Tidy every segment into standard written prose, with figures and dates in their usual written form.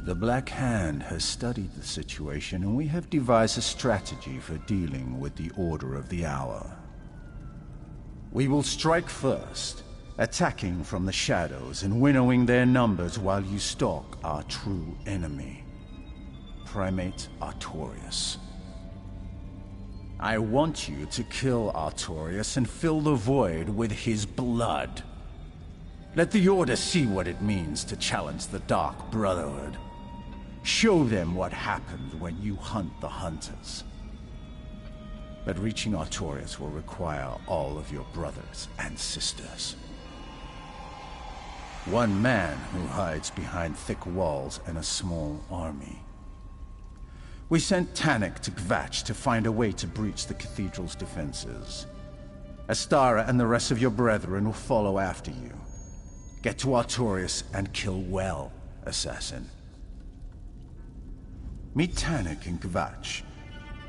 The Black Hand has studied the situation, and we have devised a strategy for dealing with the Order of the Hour. We will strike first, attacking from the shadows and winnowing their numbers while you stalk our true enemy, Primate Artorias. I want you to kill Artorias and fill the void with his blood. Let the Order see what it means to challenge the Dark Brotherhood. Show them what happens when you hunt the Hunters. But reaching Artorias will require all of your brothers and sisters. One man who hides behind thick walls and a small army. We sent Tannic to Kvatch to find a way to breach the cathedral's defenses. Astara and the rest of your brethren will follow after you. Get to Artorias and kill well, assassin. Meet Tannic in Kvatch.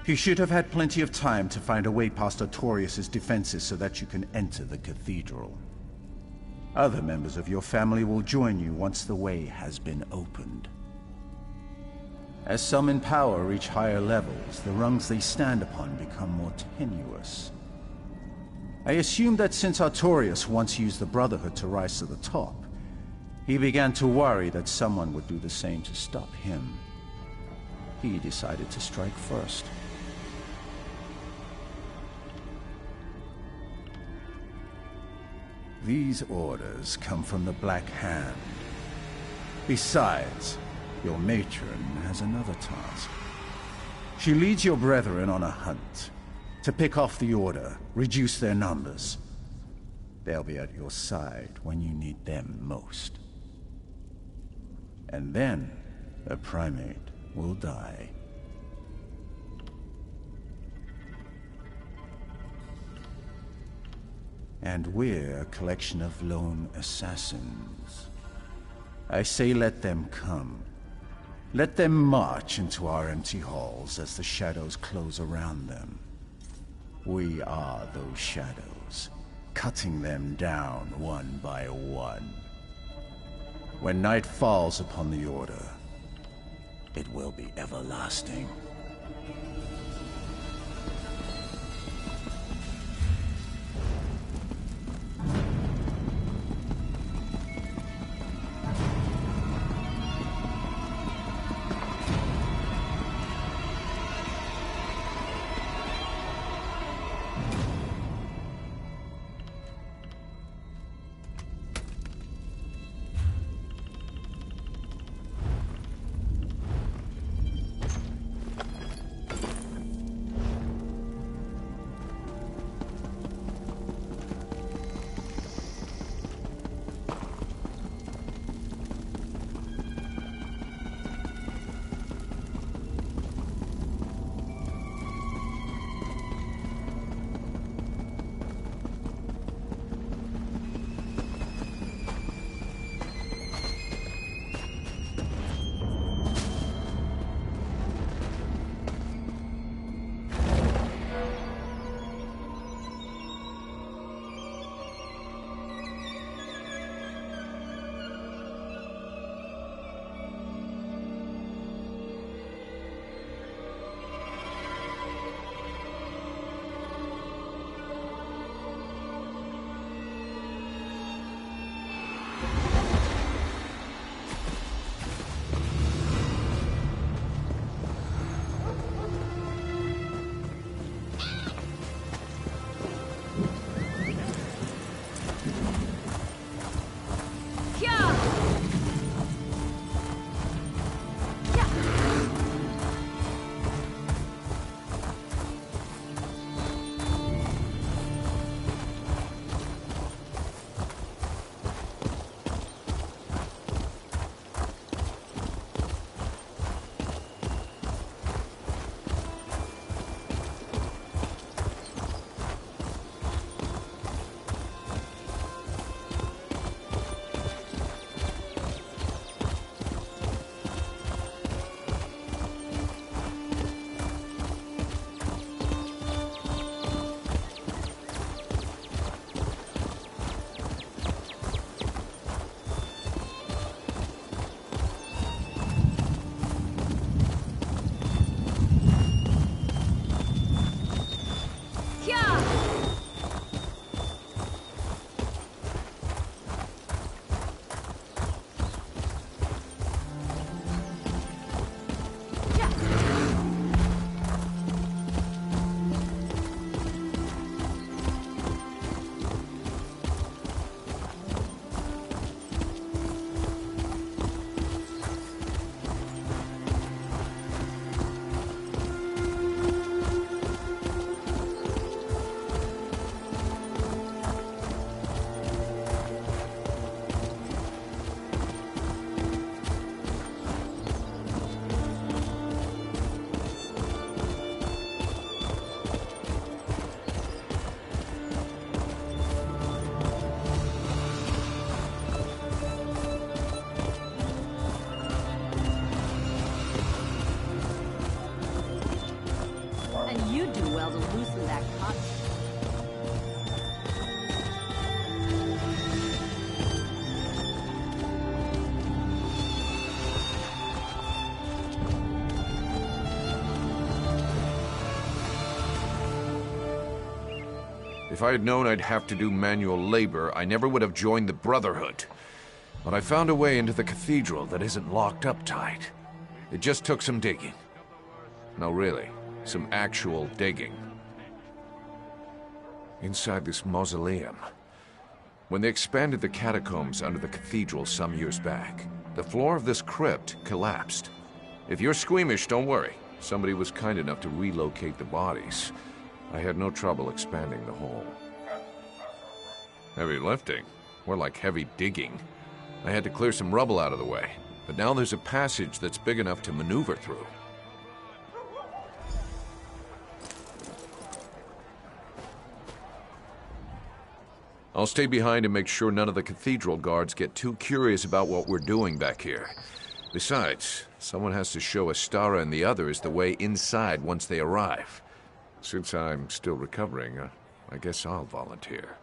He should have had plenty of time to find a way past Artorias' defenses so that you can enter the cathedral. Other members of your family will join you once the way has been opened. As some in power reach higher levels, the rungs they stand upon become more tenuous. I assume that since Artorias once used the Brotherhood to rise to the top, he began to worry that someone would do the same to stop him. He decided to strike first. These orders come from the Black Hand. Besides, your matron has another task. She leads your brethren on a hunt to pick off the Order, reduce their numbers. They'll be at your side when you need them most. And then, a primate will die. And we're a collection of lone assassins. I say let them come. Let them march into our empty halls as the shadows close around them. We are those shadows, cutting them down one by one. When night falls upon the Order, it will be everlasting. If I had known I'd have to do manual labor, I never would have joined the Brotherhood. But I found a way into the cathedral that isn't locked up tight. It just took some digging. No, really, some actual digging. Inside this mausoleum. When they expanded the catacombs under the cathedral some years back, the floor of this crypt collapsed. If you're squeamish, don't worry. Somebody was kind enough to relocate the bodies. I had no trouble expanding the hole. Heavy lifting? More like heavy digging. I had to clear some rubble out of the way, but now there's a passage that's big enough to maneuver through. I'll stay behind and make sure none of the cathedral guards get too curious about what we're doing back here. Besides, someone has to show Astara and the others the way inside once they arrive. Since I'm still recovering, I guess I'll volunteer.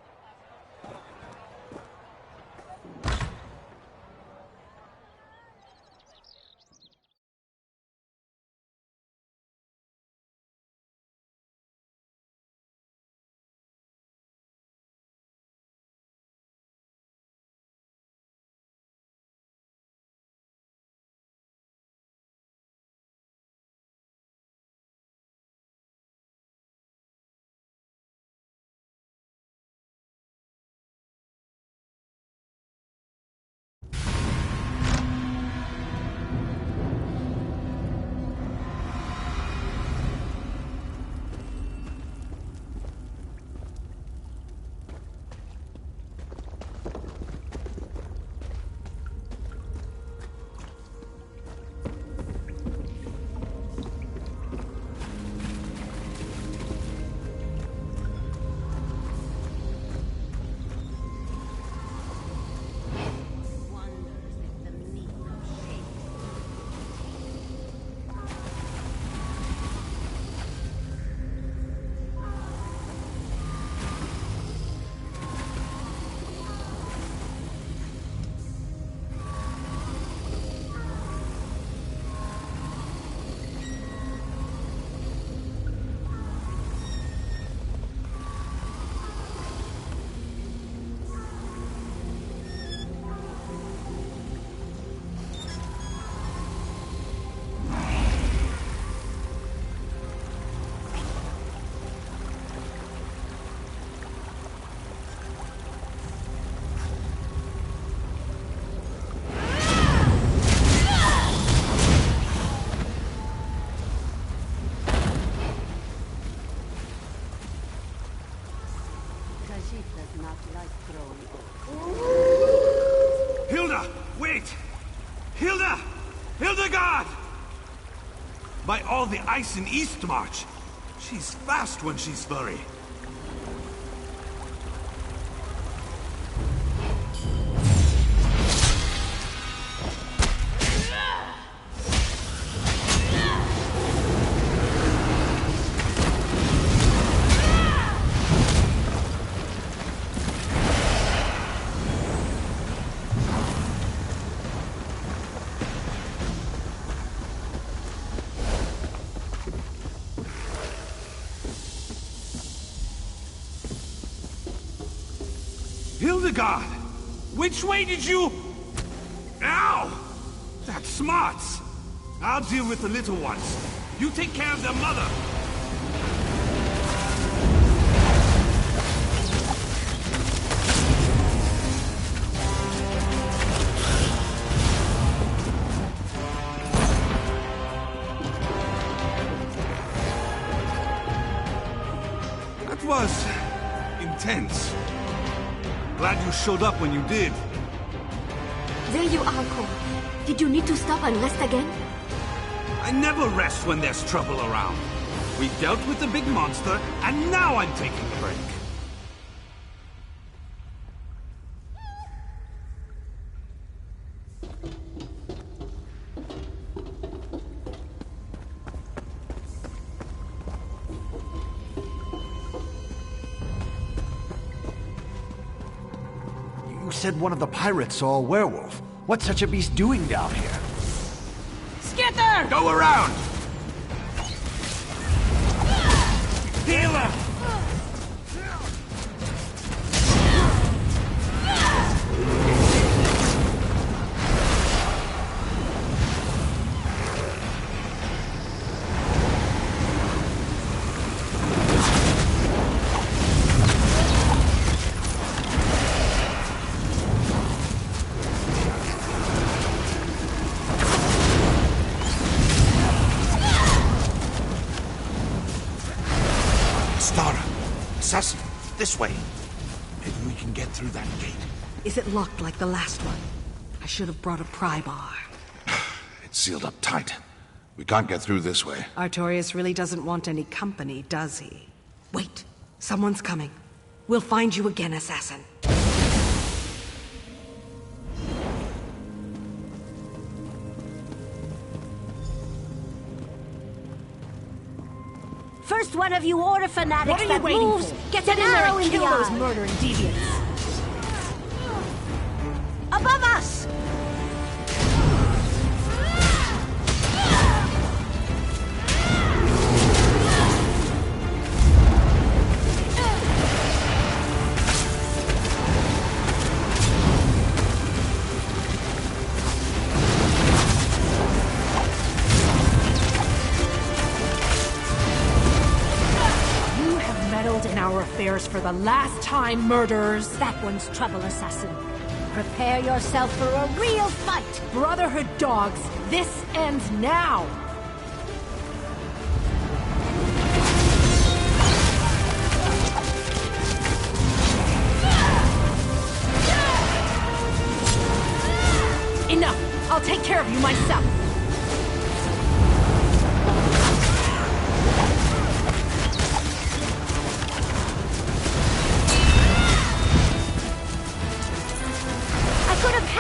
Hilda! Wait! Hilda! Hildegard! By all the ice in Eastmarch! She's fast when she's furry. Hildegard! Which way did you... Ow! That's smarts! I'll deal with the little ones. You take care of their mother. That was... intense. Glad you showed up when you did. There you are, Cole. Did you need to stop and rest again? I never rest when there's trouble around. We dealt with the big monster, and now I'm taking a break. You said one of the pirates saw a werewolf. What's such a beast doing down here? Skitter! Go around! Healer! this way. Maybe we can get through that gate. Is it locked like the last one? I should have brought a pry bar. It's sealed up tight. We can't get through this way. Artorius really doesn't want any company, does he? Wait, someone's coming. We'll find you again, assassin. First one of you order fanatics What are that you waiting moves for? gets Get an in there arrow and in kill the those eye. murdering deviants. Above us! In our affairs for the last time, murderers. That one's trouble, assassin. Prepare yourself for a real fight! Brotherhood dogs, this ends now! Enough! I'll take care of you myself!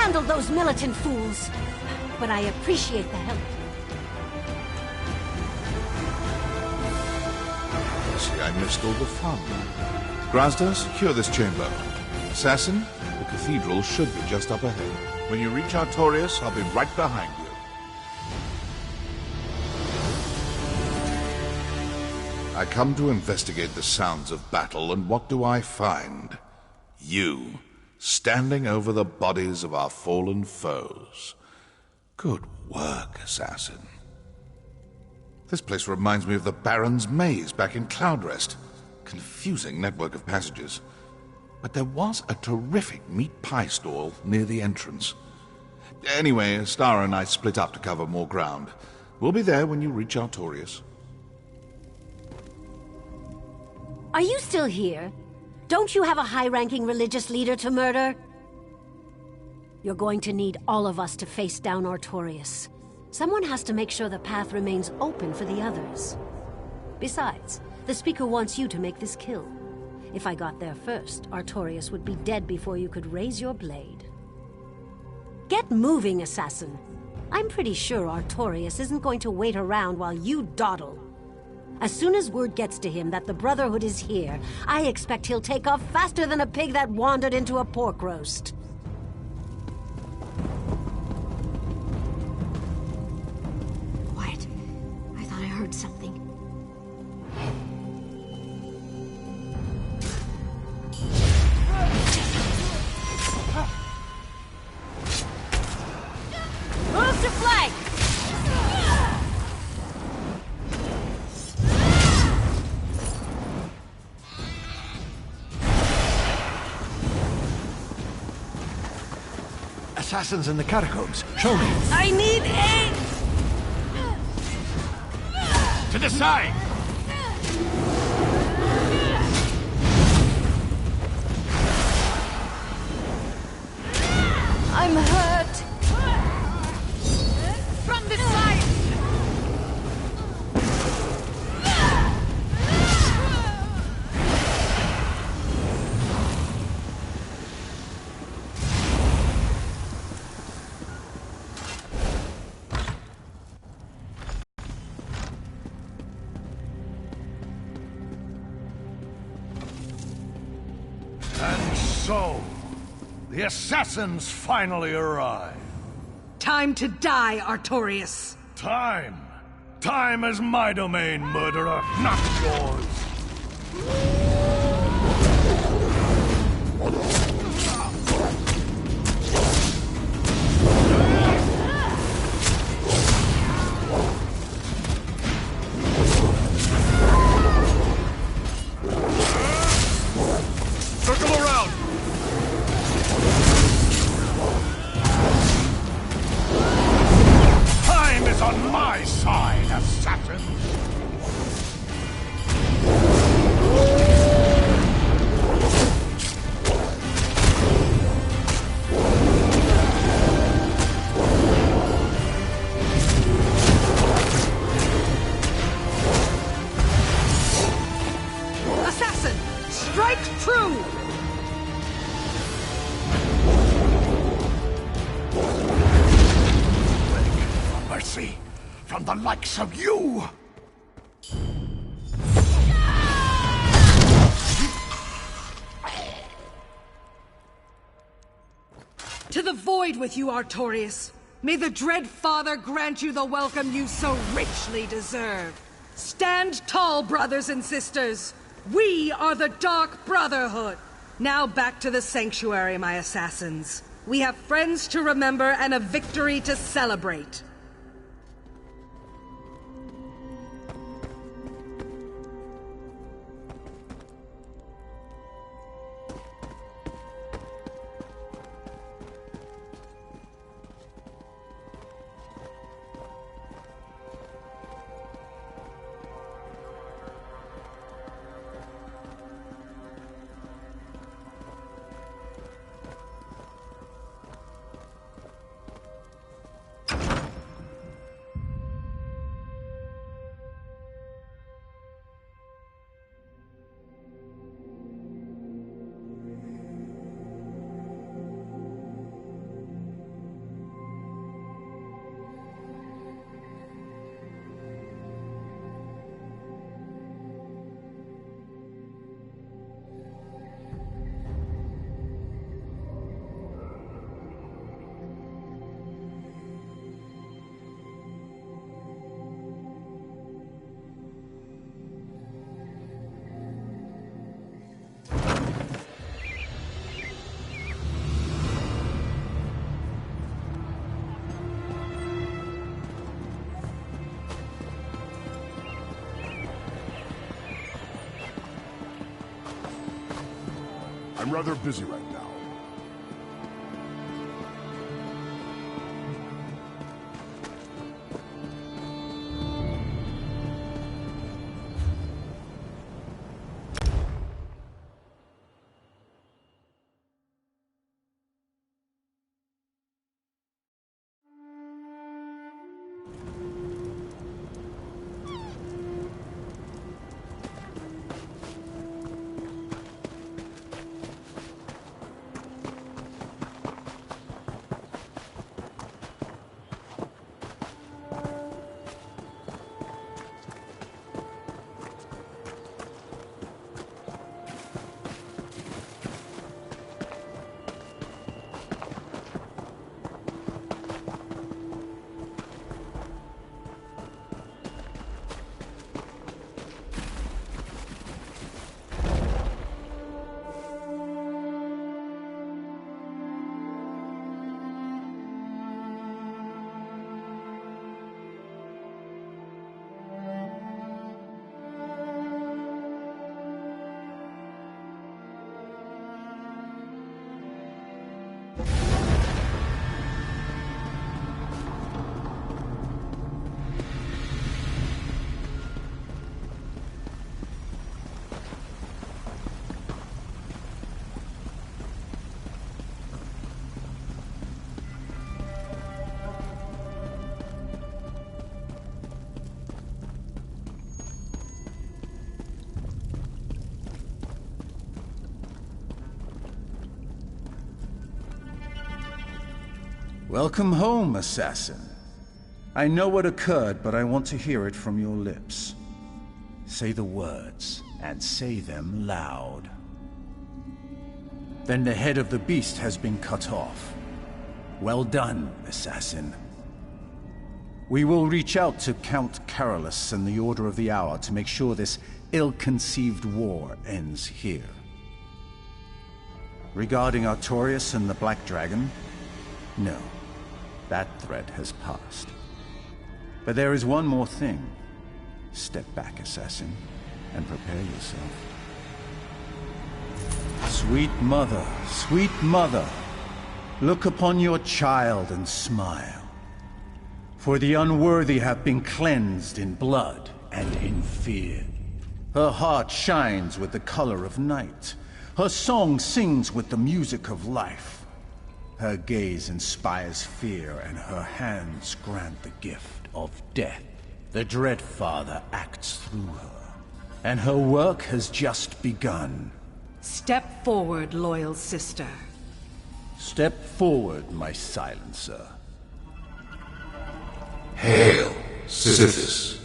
Handle those militant fools. But I appreciate the help. See, I missed all the fun. Grazda, secure this chamber. Assassin, the cathedral should be just up ahead. When you reach Artorius, I'll be right behind you. I come to investigate the sounds of battle, and what do I find? You. Standing over the bodies of our fallen foes. Good work, assassin. This place reminds me of the Baron's Maze back in Cloudrest. Confusing network of passages. But there was a terrific meat pie stall near the entrance. Anyway, Astara and I split up to cover more ground. We'll be there when you reach Artorius. Are you still here? Don't you have a high-ranking religious leader to murder? You're going to need all of us to face down Artorius. Someone has to make sure the path remains open for the others. Besides, the Speaker wants you to make this kill. If I got there first, Artorius would be dead before you could raise your blade. Get moving, assassin. I'm pretty sure Artorius isn't going to wait around while you dawdle. As soon as word gets to him that the Brotherhood is here, I expect he'll take off faster than a pig that wandered into a pork roast. Quiet. I thought I heard something. Move to flank! Assassins in the catacombs. Show me. I need aid! To the side! I'm hurt! From the side! And so, the assassins finally arrive. Time to die, Artorius! Time. Time is my domain, murderer, not yours. Circle around! Time is on my side, assassin! mercy from the likes of you! To the void with you, Artorias! May the Dread Father grant you the welcome you so richly deserve! Stand tall, brothers and sisters! We are the Dark Brotherhood! Now back to the Sanctuary, my assassins. We have friends to remember and a victory to celebrate. I'm rather busy right now. Welcome home, assassin. I know what occurred, but I want to hear it from your lips. Say the words, and say them loud. Then the head of the beast has been cut off. Well done, assassin. We will reach out to Count Carolus and the Order of the Hour to make sure this ill-conceived war ends here. Regarding Artorias and the Black Dragon, no. That threat has passed. But there is one more thing. Step back, assassin, and prepare yourself. Sweet mother, look upon your child and smile. For the unworthy have been cleansed in blood and in fear. Her heart shines with the color of night. Her song sings with the music of life. Her gaze inspires fear, and her hands grant the gift of death. The Dread Father acts through her, and her work has just begun. Step forward, loyal sister. Step forward, my silencer. Hail, Sisyphus.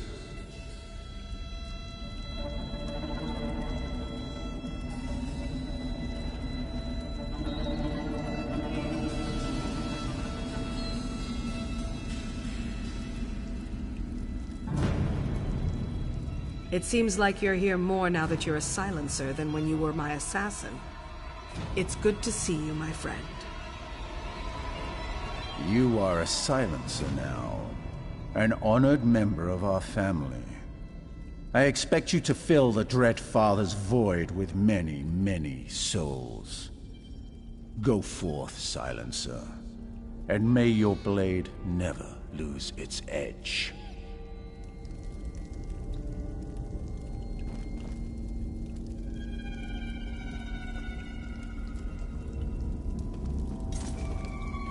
It seems like you're here more now that you're a silencer than when you were my assassin. It's good to see you, my friend. You are a silencer now. An honored member of our family. I expect you to fill the Dread Father's void with many, many souls. Go forth, silencer, and may your blade never lose its edge.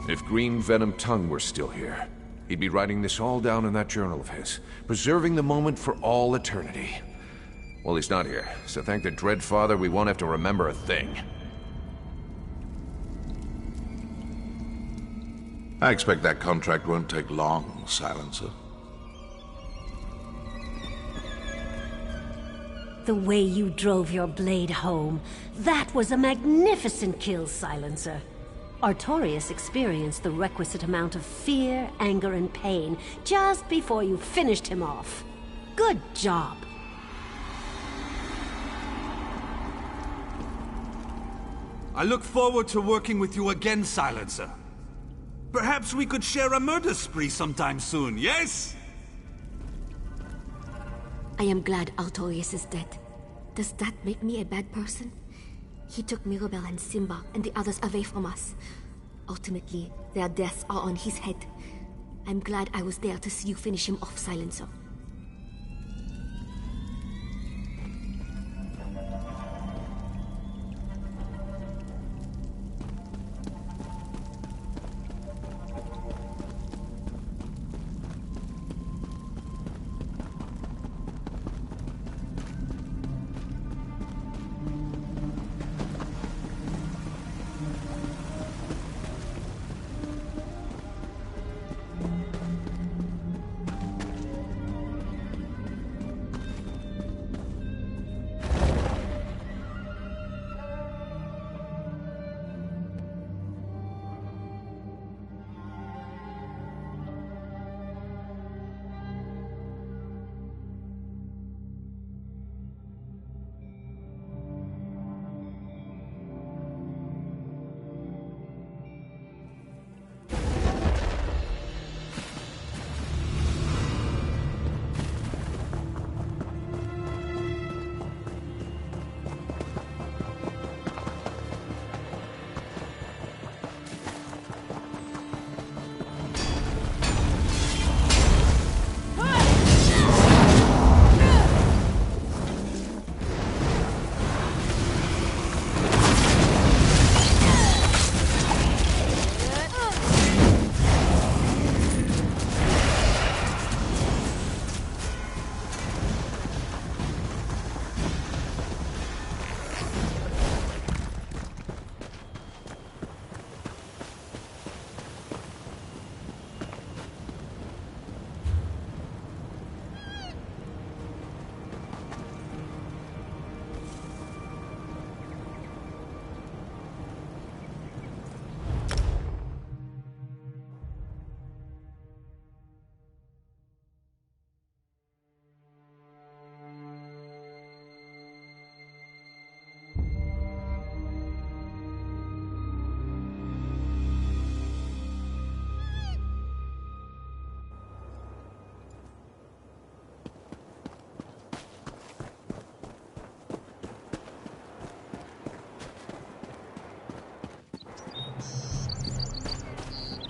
If Green Venom Tongue were still here, he'd be writing this all down in that journal of his, preserving the moment for all eternity. Well, he's not here, so thank the Dread Father we won't have to remember a thing. I expect that contract won't take long, Silencer. The way you drove your blade home, that was a magnificent kill, Silencer. Artorius experienced the requisite amount of fear, anger, and pain just before you finished him off. Good job. I look forward to working with you again, Silencer. Perhaps we could share a murder spree sometime soon, yes? I am glad Artorius is dead. Does that make me a bad person? He took Mirabel and Simba and the others away from us. Ultimately, their deaths are on his head. I'm glad I was there to see you finish him off, Silencer.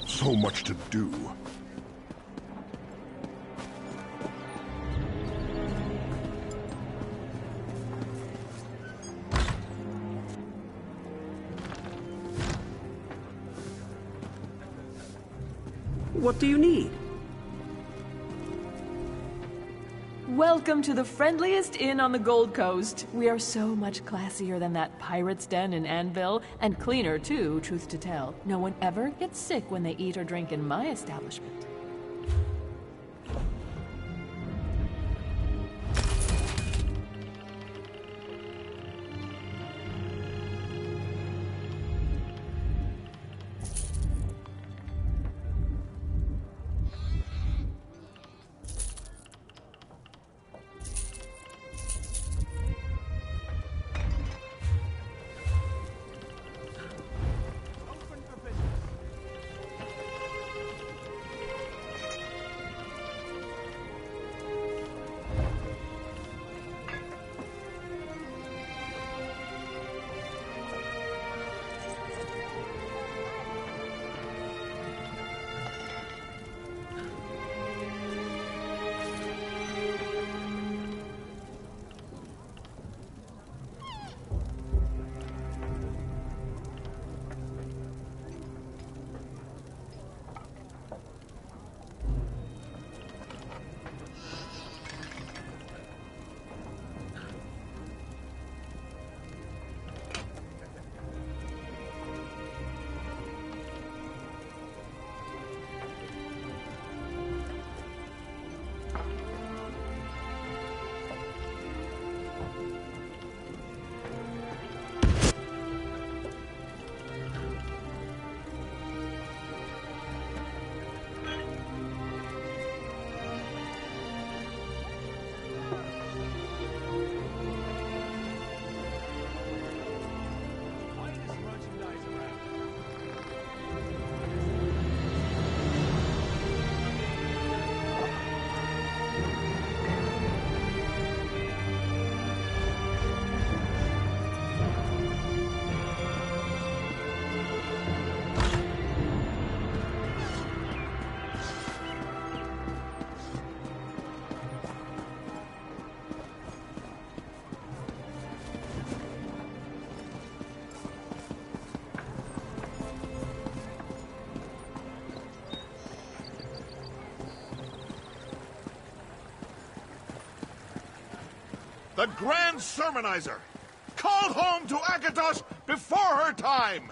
So much to do. What do you need? Welcome to the friendliest inn on the Gold Coast. We are so much classier than that pirate's den in Anvil, and cleaner too, truth to tell. No one ever gets sick when they eat or drink in my establishment. the Grand Sermonizer, called home to Akatos before her time!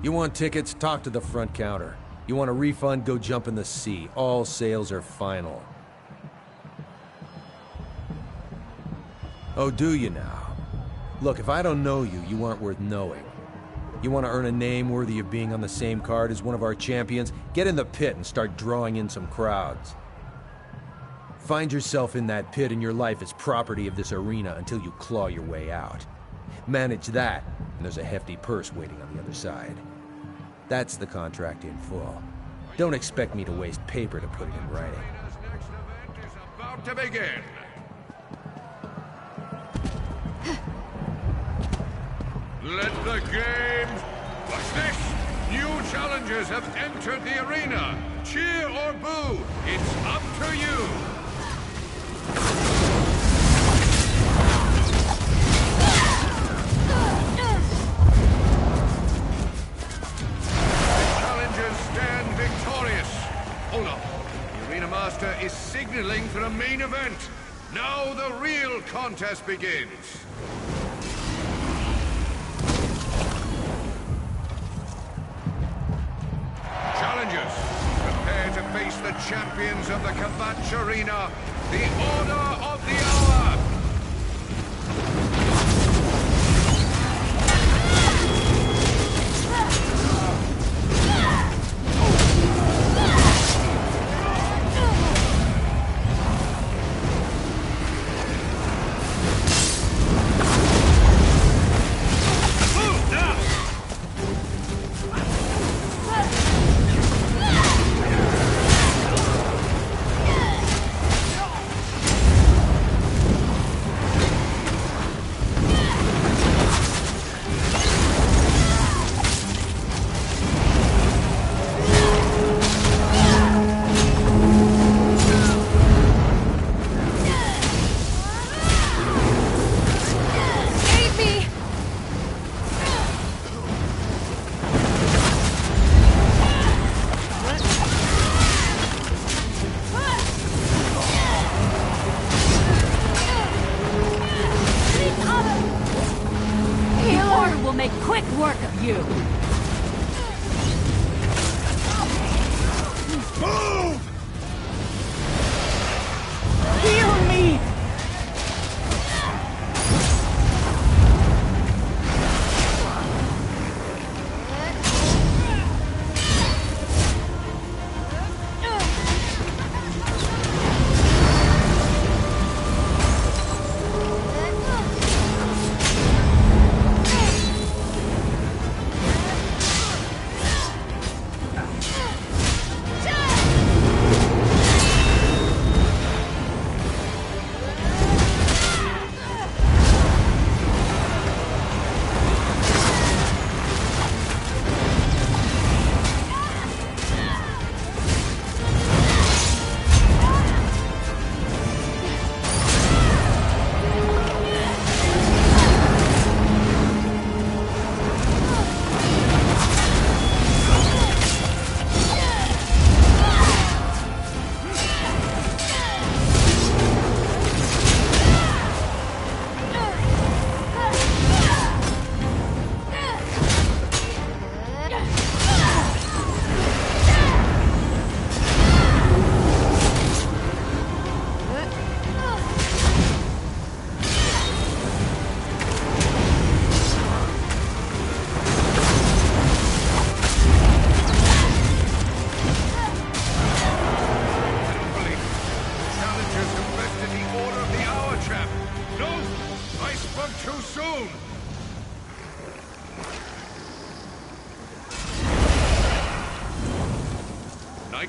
You want tickets? Talk to the front counter. You want a refund? Go jump in the sea. All sales are final. Oh, do you now? Look, if I don't know you, you aren't worth knowing. You want to earn a name worthy of being on the same card as one of our champions? Get in the pit and start drawing in some crowds. Find yourself in that pit and your life is property of this arena until you claw your way out. Manage that, and there's a hefty purse waiting on the other side. That's the contract in full. Don't expect me to waste paper to put it in writing. Next event is about to begin. Let the games... What's this? New challengers have entered the arena. Cheer or boo, it's up to you. Hold on. The Arena Master is signaling for a main event. Now the real contest begins. Challengers, prepare to face the champions of the Kvatch Arena, the Order of the Hour.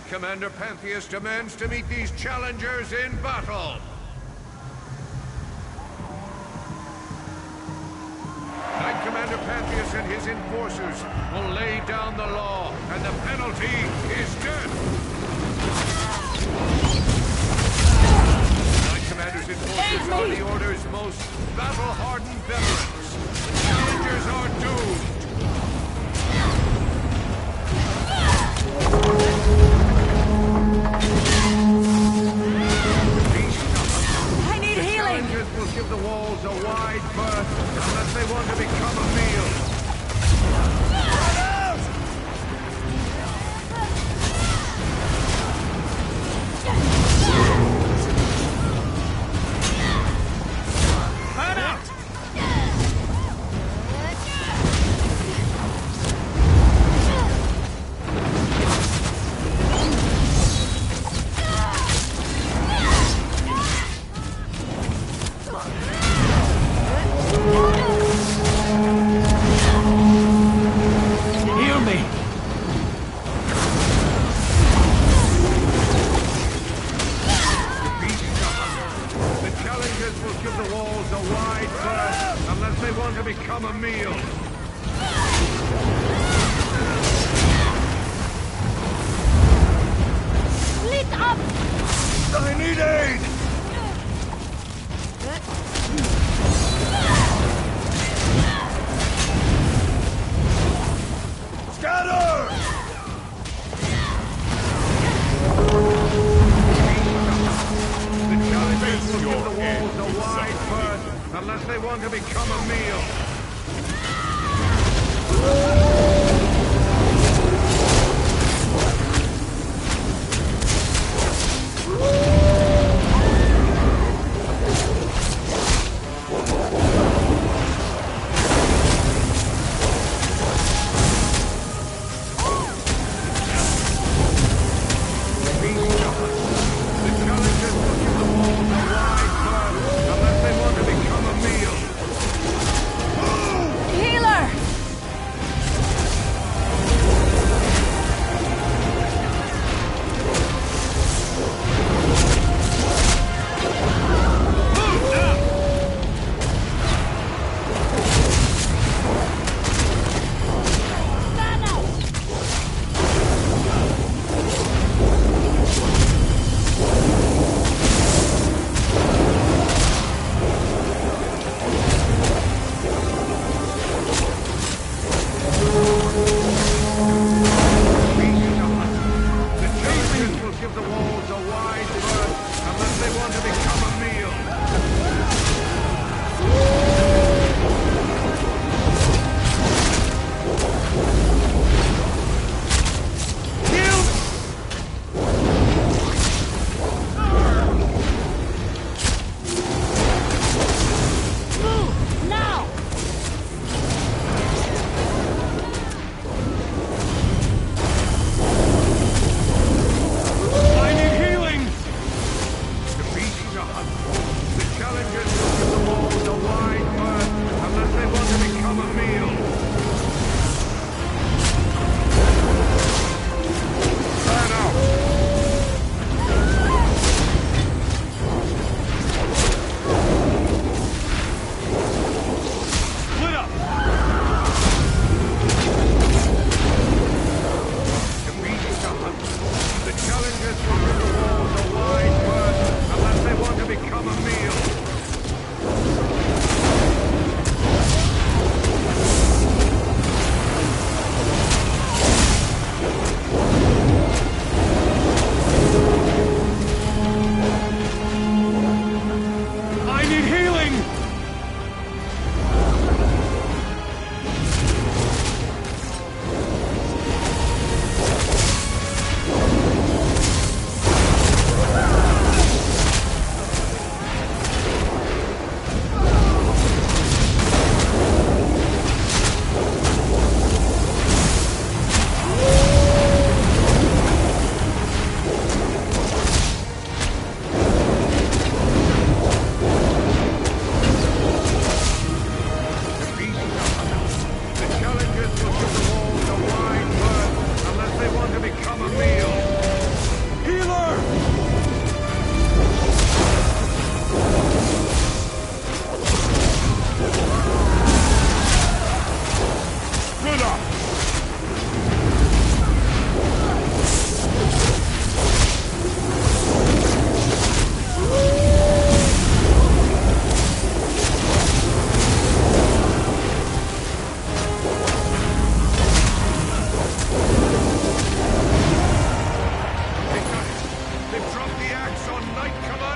Knight Commander Pantheus demands to meet these challengers in battle. Knight Commander Pantheus and his enforcers will lay down the law, and the penalty is death. Knight Commander's enforcers are the Order's most battle-hardened veterans. The challengers are doomed. I need healing! The challengers will give the walls a wide berth unless they want to become a meal. Unless they want to become a meal.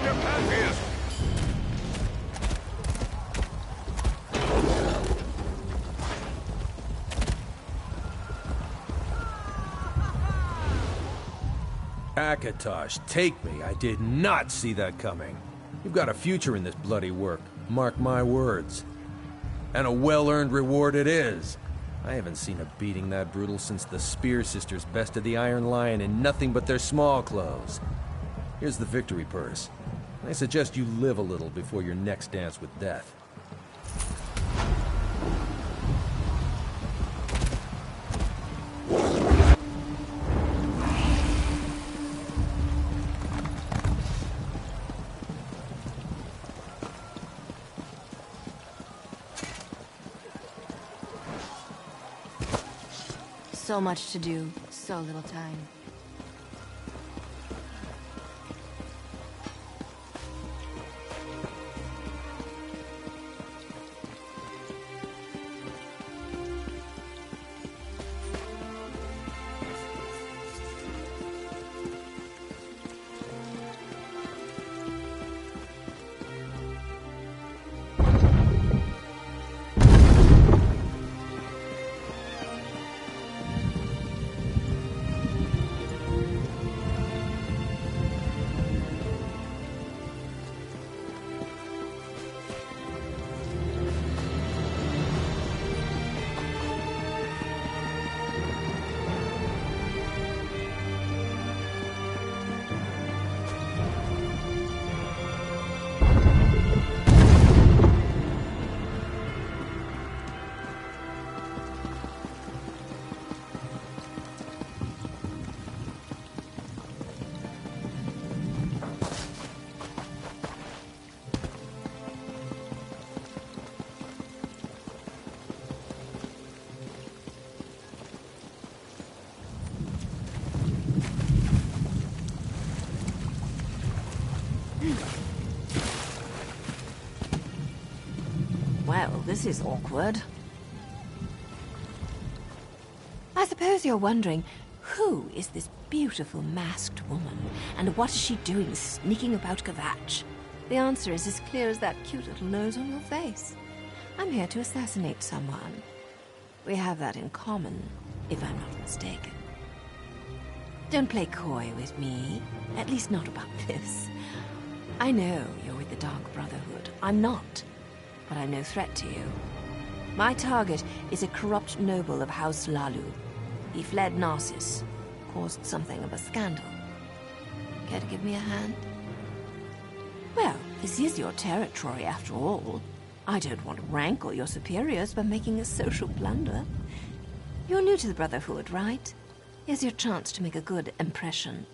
on your pantheist! Akatosh, take me. I did not see that coming. You've got a future in this bloody work. Mark my words. And a well-earned reward it is. I haven't seen a beating that brutal since the Spear Sisters bested the Iron Lion in nothing but their small clothes. Here's the victory purse. I suggest you live a little before your next dance with death. So much to do, so little time. Well, this is awkward. I suppose you're wondering, who is this beautiful masked woman, and what is she doing sneaking about Kvatch? The answer is as clear as that cute little nose on your face. I'm here to assassinate someone. We have that in common, if I'm not mistaken. Don't play coy with me, at least not about this. I know you're with the Dark Brotherhood. I'm not. But I'm no threat to you. My target is a corrupt noble of House Lalu. He fled Narcissus, caused something of a scandal. Care to give me a hand? Well, this is your territory after all. I don't want to rankle your superiors by making a social blunder. You're new to the Brotherhood, right? Here's your chance to make a good impression.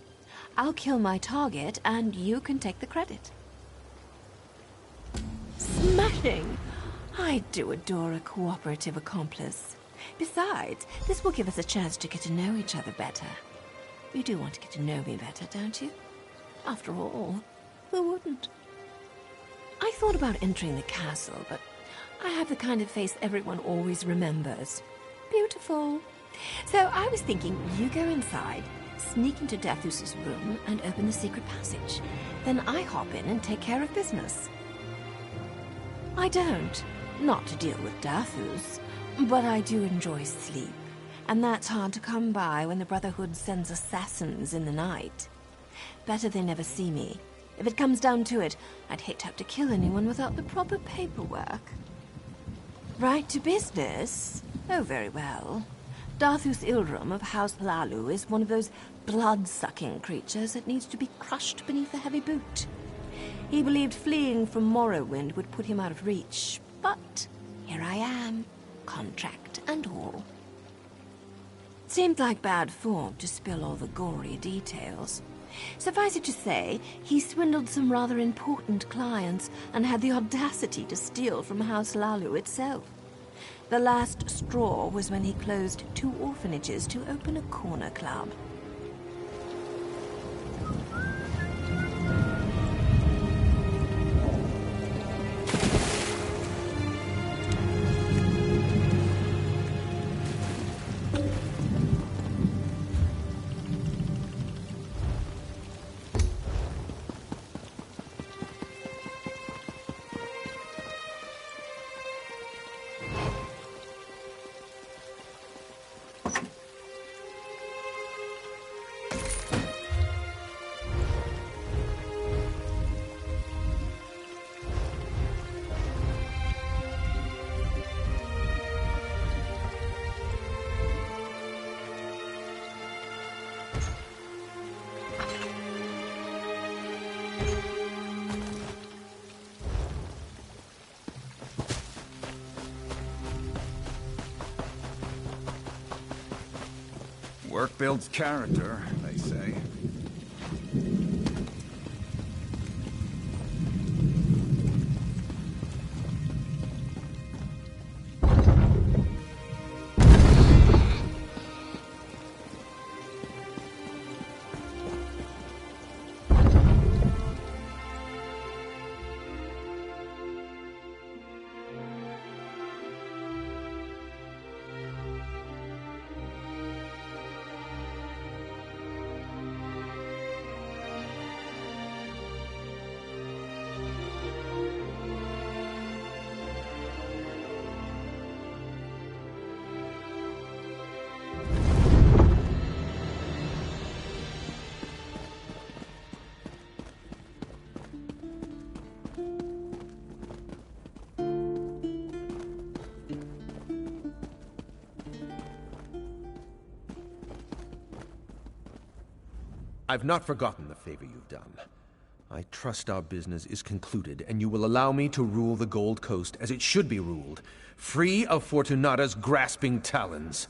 I'll kill my target, and you can take the credit. Smashing! I do adore a cooperative accomplice. Besides, this will give us a chance to get to know each other better. You do want to get to know me better, don't you? After all, who wouldn't? I thought about entering the castle, but I have the kind of face everyone always remembers. Beautiful. So I was thinking you go inside, sneak into Dathus's room, and open the secret passage. Then I hop in and take care of business. I don't. Not to deal with Dathus. But I do enjoy sleep. And that's hard to come by when the Brotherhood sends assassins in the night. Better they never see me. If it comes down to it, I'd hate to have to kill anyone without the proper paperwork. Right to business? Oh, very well. Dathus Ilrum of House Lalu is one of those blood-sucking creatures that needs to be crushed beneath a heavy boot. He believed fleeing from Morrowind would put him out of reach, but here I am, contract and all. Seemed like bad form to spill all the gory details. Suffice it to say, he swindled some rather important clients and had the audacity to steal from House Lalu itself. The last straw was when he closed 2 orphanages to open a corner club. Work builds character, they say. I've not forgotten the favor you've done. I trust our business is concluded, and you will allow me to rule the Gold Coast as it should be ruled, free of Fortunata's grasping talons.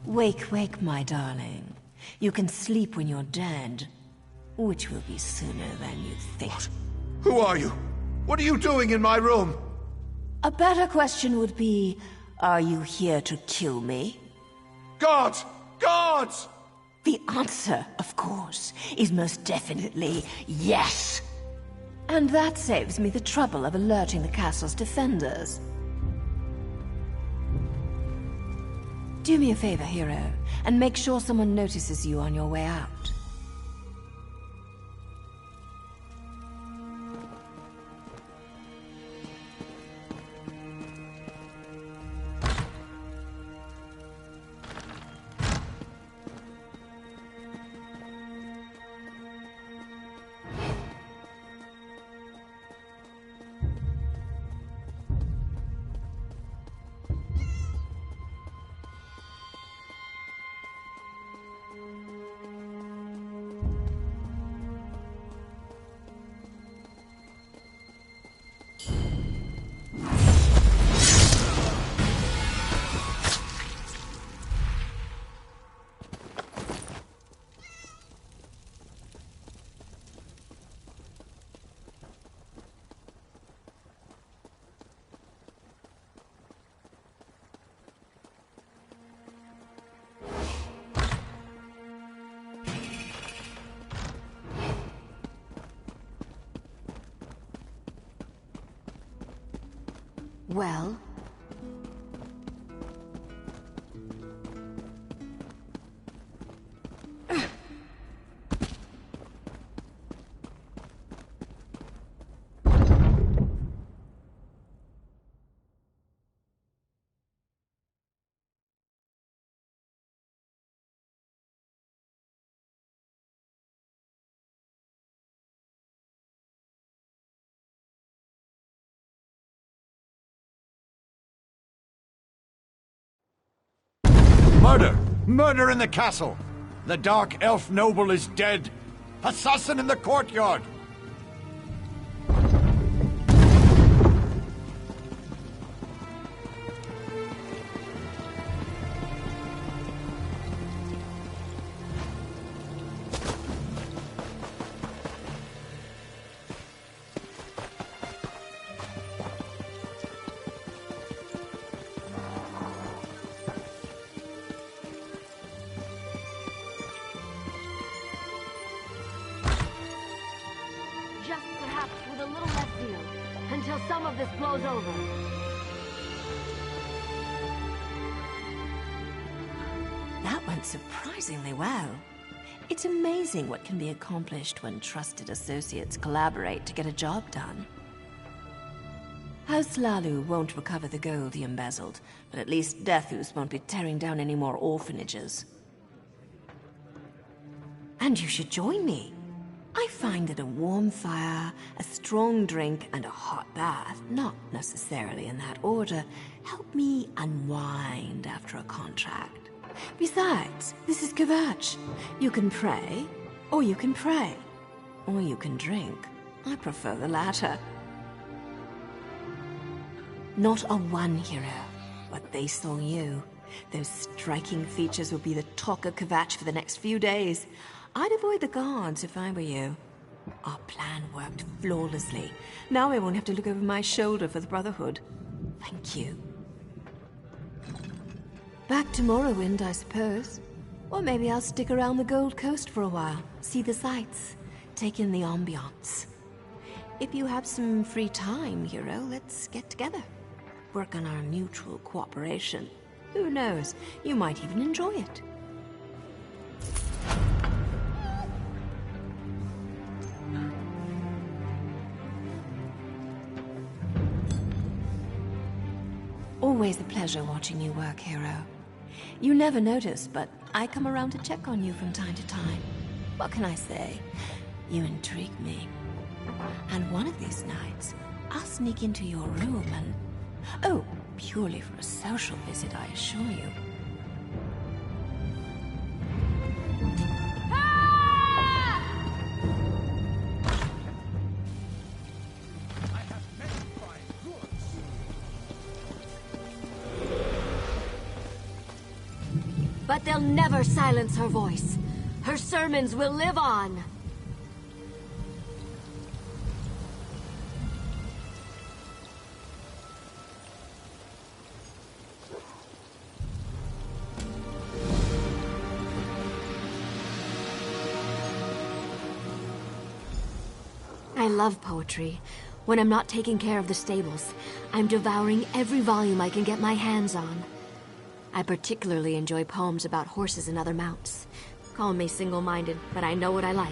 Wake, wake, my darling. You can sleep when you're dead, which will be sooner than you think. What? Who are you? What are you doing in my room? A better question would be, are you here to kill me? Guards! Guards! The answer, of course, is most definitely yes. And that saves me the trouble of alerting the castle's defenders. Do me a favor, hero, and make sure someone notices you on your way out. Well? Murder! Murder in the castle! The Dark Elf noble is dead! Assassin in the courtyard! Until some of this blows over. That went surprisingly well. It's amazing what can be accomplished when trusted associates collaborate to get a job done. House Lalu won't recover the gold he embezzled, but at least Deathus won't be tearing down any more orphanages. And you should join me. I find that a warm fire, a strong drink, and a hot bath, not necessarily in that order, help me unwind after a contract. Besides, this is Kvatch. You can pray, or you can pray, or you can drink. I prefer the latter. Not a one hero, but they saw you. Those striking features will be the talk of Kvatch for the next few days. I'd avoid the guards if I were you. Our plan worked flawlessly. Now I won't have to look over my shoulder for the Brotherhood. Thank you. Back to Morrowind, I suppose. Or maybe I'll stick around the Gold Coast for a while, see the sights, take in the ambiance. If you have some free time, hero, let's get together. Work on our mutual cooperation. Who knows, you might even enjoy it. Always a pleasure watching you work, hero. You never notice, but I come around to check on you from time to time. What can I say? You intrigue me. And one of these nights, I'll sneak into your room and... Oh, purely for a social visit, I assure you. But they'll never silence her voice. Her sermons will live on. I love poetry. When I'm not taking care of the stables, I'm devouring every volume I can get my hands on. I particularly enjoy poems about horses and other mounts. Call me single-minded, but I know what I like.